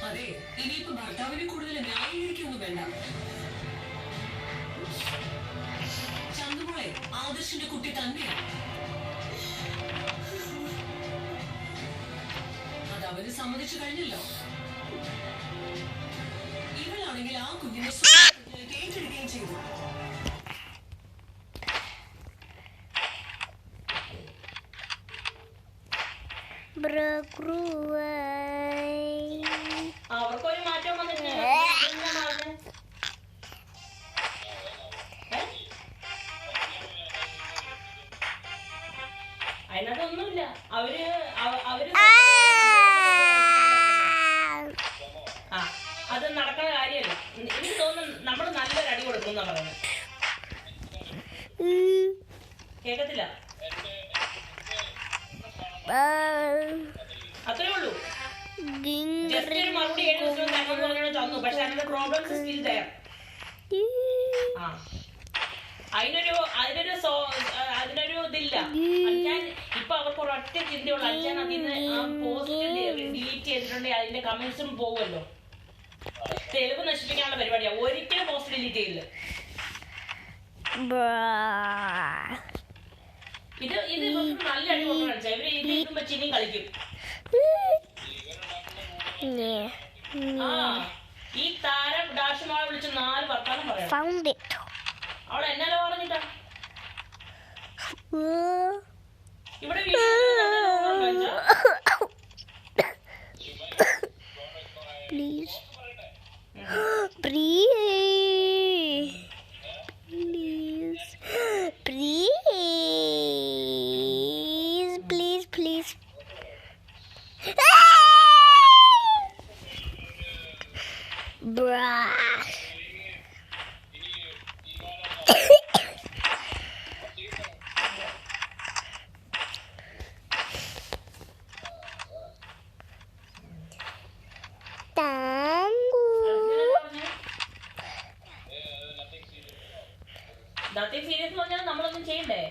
അതെ, ഇനിയിപ്പോ ഭർത്താവിനെ കൂടുതൽ ന്യായീകരിക്കൊന്നും വേണ്ട. ചന്തുമോളെ ആദർശിന്റെ കുട്ടി തന്നെയാണ്. അത് അവര് സമ്മതിച്ചു കഴിഞ്ഞല്ലോ. ഇവളാണെങ്കിൽ ആ കുഞ്ഞിനെ ഏറ്റെടുക്കുകയും ചെയ്തു. അവർക്കൊരു മാറ്റം വന്നിട്ടില്ല. അതിനകത്തൊന്നുമില്ല. അവര് അത് നടക്കുന്ന കാര്യമല്ല. എനിക്ക് തോന്നുന്നു നമ്മള് നല്ലൊരു അടി കൊടുക്കും എന്നാ പറയുന്നത്. കേക്കത്തില്ല. അത്രേ ഉള്ളൂ. ജസ്റ്റ് ഒരു മറുപടി 7 ദിവസം തരണമെന്ന് പറഞ്ഞാൽ തന്നു. പക്ഷെ അതിന്റെ പ്രോബ്ലംസ് സ്റ്റിൽ ദയർ. അതിനൊരു ഇതില്ല. അച്ഛൻ ഇപ്പൊ അവർക്ക് ഒരൊറ്റ ചിന്തയുള്ളൂ. അച്ഛൻ അതിന് ആ പോസ്റ്റ് ഡിലീറ്റ് ചെയ്തിട്ടുണ്ടെങ്കിൽ അതിന്റെ കമന്റ്സും പോകുമല്ലോ. തെളിവ് നശിപ്പിക്കാനുള്ള പരിപാടിയാ. ഒരിക്കലും പോസ്റ്റ് ഡിലീറ്റ് ചെയ്യില്ല. ഇത് നല്ല അടി കൊണ്ട് കളിച്ചാ ഇവര് ഇത് ഇതുമ്പോ ചിനിയും കളിക്കും. ഈ താരം ഡാഷുമാളെ വിളിച്ച് 4 വർത്താനം പറയാം. അവളെ എന്നാലോ പറഞ്ഞിട്ടാ ഇവിടെ പ്ലീസ് സീരിയസ് പറഞ്ഞാൽ നമ്മളൊന്നും ചെയ്യണ്ടേ?